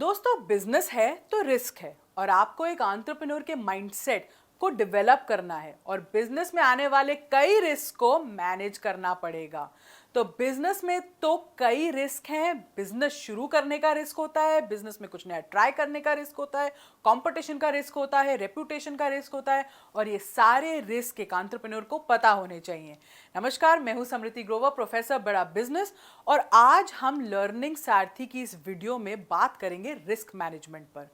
दोस्तों बिजनेस है तो रिस्क है और आपको एक एंटरप्रेन्योर के माइंडसेट को डेवलप करना है और बिजनेस में आने वाले कई रिस्क को मैनेज करना पड़ेगा। तो बिजनेस में तो कई रिस्क हैं। बिजनेस शुरू करने का रिस्क होता है, बिजनेस में कुछ नया ट्राई करने का रिस्क होता है, कंपटीशन का रिस्क होता है, रेपुटेशन का रिस्क होता है और ये सारे रिस्क एक एंटरप्रेन्योर को पता होने चाहिए। नमस्कार, मैं हूं समृति ग्रोवर, प्रोफेसर बड़ा बिजनेस, और आज हम लर्निंग सारथी की इस वीडियो में बात करेंगे रिस्क मैनेजमेंट पर।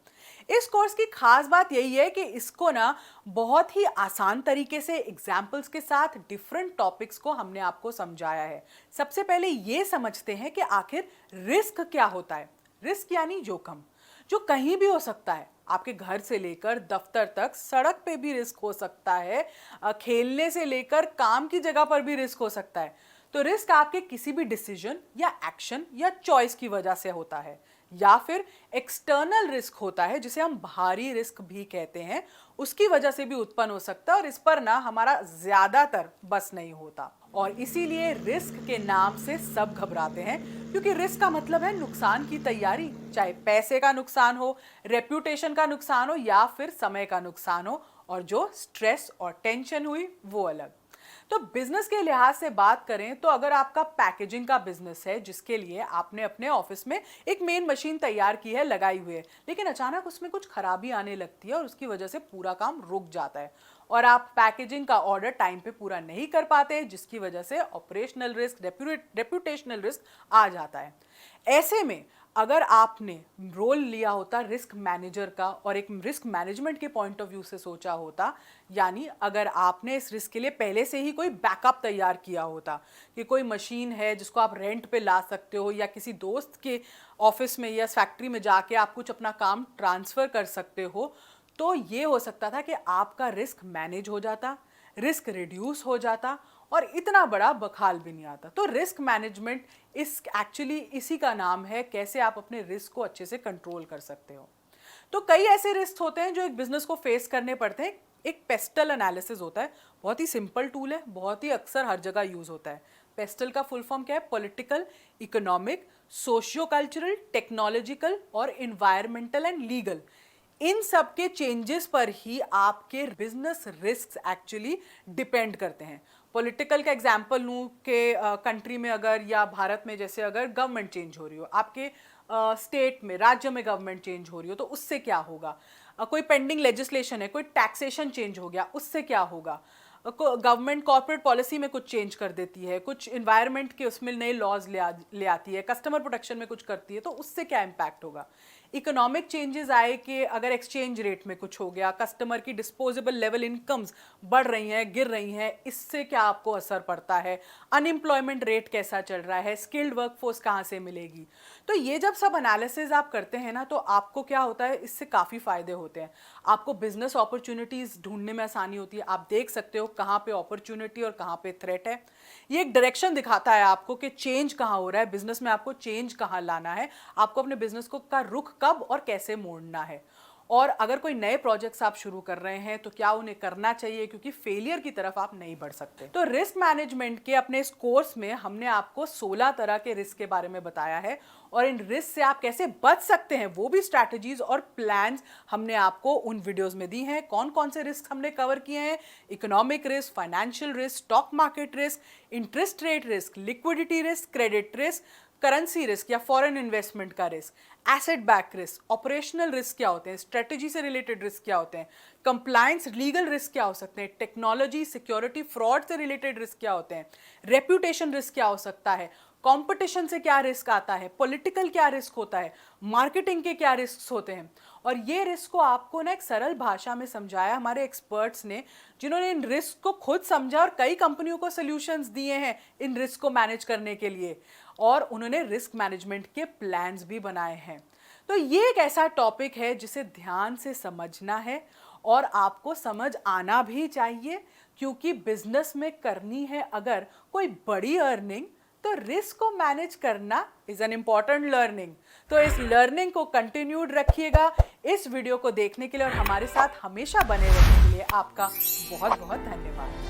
इस कोर्स की खास बात यही है कि इसको ना बहुत ही आसान तरीके से एग्जाम्पल्स के साथ डिफरेंट टॉपिक्स को हमने आपको समझाया है। सबसे पहले ये समझते हैं कि आखिर रिस्क क्या होता है। रिस्क यानी जोखिम, जो कहीं भी हो सकता है। आपके घर से लेकर दफ्तर तक, सड़क पे भी रिस्क हो सकता है, खेलने से लेकर काम की जगह पर भी रिस्क हो सकता है। तो रिस्क आपके किसी भी डिसीजन या एक्शन या चॉइस की वजह से होता है, या फिर एक्सटर्नल रिस्क होता है जिसे हम बाहरी रिस्क भी कहते हैं, उसकी वजह से भी उत्पन्न हो सकता है और इस पर ना हमारा ज्यादातर बस नहीं होता। और इसीलिए रिस्क के नाम से सब घबराते हैं, क्योंकि रिस्क का मतलब है नुकसान की तैयारी, चाहे पैसे का नुकसान हो, रेप्यूटेशन का नुकसान हो या फिर समय का नुकसान हो, और जो स्ट्रेस और टेंशन हुई वो अलग। तो बिजनेस के लिहाज से बात करें तो अगर आपका पैकेजिंग का बिजनेस है, जिसके लिए आपने अपने ऑफिस में एक मेन मशीन तैयार की है, लगाई हुई है, लेकिन अचानक उसमें कुछ खराबी आने लगती है और उसकी वजह से पूरा काम रुक जाता है और आप पैकेजिंग का ऑर्डर टाइम पे पूरा नहीं कर पाते, जिसकी वजह से ऑपरेशनल रिस्क, रेप्यूटेशनल रिस्क आ जाता है। ऐसे में अगर आपने रोल लिया होता रिस्क मैनेजर का और एक रिस्क मैनेजमेंट के पॉइंट ऑफ व्यू से सोचा होता, यानी अगर आपने इस रिस्क के लिए पहले से ही कोई बैकअप तैयार किया होता कि कोई मशीन है जिसको आप रेंट पे ला सकते हो, या किसी दोस्त के ऑफिस में या फैक्ट्री में जाके आप कुछ अपना काम ट्रांसफ़र कर सकते हो, तो ये हो सकता था कि आपका रिस्क मैनेज हो जाता, रिस्क रिड्यूस हो जाता और इतना बड़ा बखाल भी नहीं आता। तो रिस्क मैनेजमेंट एक्चुअली इसी का नाम है, कैसे आप अपने रिस्क को अच्छे से कंट्रोल कर सकते हो। तो कई ऐसे रिस्क होते हैं जो एक बिजनेस को फेस करने पड़ते हैं। एक पेस्टल एनालिसिस होता है, बहुत ही सिंपल टूल है, बहुत ही अक्सर हर जगह यूज होता है। पेस्टल का फुल फॉर्म क्या है? Political, economic, socio cultural, technological और इन्वायरमेंटल एंड लीगल। इन सब के चेंजेस पर ही आपके बिजनेस रिस्क एक्चुअली डिपेंड करते हैं। पॉलिटिकल का एग्जांपल लूँ कि कंट्री में अगर, या भारत में जैसे अगर गवर्नमेंट चेंज हो रही हो, आपके स्टेट में, राज्य में गवर्नमेंट चेंज हो रही हो, तो उससे क्या होगा। कोई पेंडिंग लेजिस्लेशन है, कोई टैक्सेशन चेंज हो गया, उससे क्या होगा। गवर्नमेंट कॉर्पोरेट पॉलिसी में कुछ चेंज कर देती है, कुछ इन्वायरमेंट के उसमें नए लॉज ले आती है, कस्टमर प्रोटेक्शन में कुछ करती है, तो उससे क्या इम्पैक्ट होगा। इकोनॉमिक चेंजेस आए कि अगर एक्सचेंज रेट में कुछ हो गया, कस्टमर की डिस्पोजेबल लेवल इनकम्स बढ़ रही हैं, गिर रही हैं, इससे क्या आपको असर पड़ता है। अनएम्प्लॉयमेंट रेट कैसा चल रहा है, स्किल्ड वर्कफोर्स कहाँ से मिलेगी। तो ये जब सब एनालिसिस आप करते हैं ना, तो आपको क्या होता है, इससे काफ़ी फायदे होते हैं। आपको बिजनेस अपॉर्चुनिटीज़ ढूंढने में आसानी होती है, आप देख सकते हो कहाँ पे अपॉर्चुनिटी और कहाँ पे थ्रेट है। ये एक डायरेक्शन दिखाता है आपको कि चेंज कहाँ हो रहा है बिजनेस में, आपको चेंज कहाँ लाना है, आपको अपने बिजनेस को का रुख कब और कैसे मोड़ना है। और अगर कोई नए प्रोजेक्ट्स आप शुरू कर रहे हैं तो क्या उन्हें करना चाहिए, क्योंकि फेलियर की तरफ आप नहीं बढ़ सकते। तो रिस्क मैनेजमेंट के अपने इस कोर्स में हमने आपको 16 तरह के रिस्क के बारे में बताया है, और इन रिस्क से आप कैसे बच सकते हैं वो भी स्ट्रैटेजीज और प्लान्स हमने आपको उन वीडियोस में दी हैं। कौन कौन से रिस्क हमने कवर किए हैं? Economic risk, financial risk, stock market risk, interest rate risk, liquidity risk, credit risk, currency risk या फॉरेन इन्वेस्टमेंट का risk, asset back risk, operational risk क्या होते हैं, स्ट्रेटेजी से रिलेटेड रिस्क क्या होते हैं, कंप्लायंस, लीगल रिस्क क्या हो सकते हैं, टेक्नोलॉजी, सिक्योरिटी, फ्रॉड से रिलेटेड रिस्क क्या होते हैं, रेप्यूटेशन रिस्क क्या हो सकता है, कंपटीशन से क्या रिस्क आता है, पॉलिटिकल क्या रिस्क होता है, मार्केटिंग के क्या रिस्क होते हैं। और ये रिस्क को आपको ना एक सरल भाषा में समझाया हमारे एक्सपर्ट्स ने, जिन्होंने इन रिस्क को खुद समझा और कई कंपनियों को सॉल्यूशंस दिए हैं इन रिस्क को मैनेज करने के लिए, और उन्होंने रिस्क मैनेजमेंट के प्लान्स भी बनाए हैं। तो ये एक ऐसा टॉपिक है जिसे ध्यान से समझना है और आपको समझ आना भी चाहिए, क्योंकि बिजनेस में करनी है अगर कोई बड़ी अर्निंग, तो रिस्क को मैनेज करना इज एन इम्पॉर्टेंट लर्निंग। तो इस लर्निंग को कंटिन्यूड रखिएगा। इस वीडियो को देखने के लिए और हमारे साथ हमेशा बने रहने के लिए आपका बहुत बहुत धन्यवाद।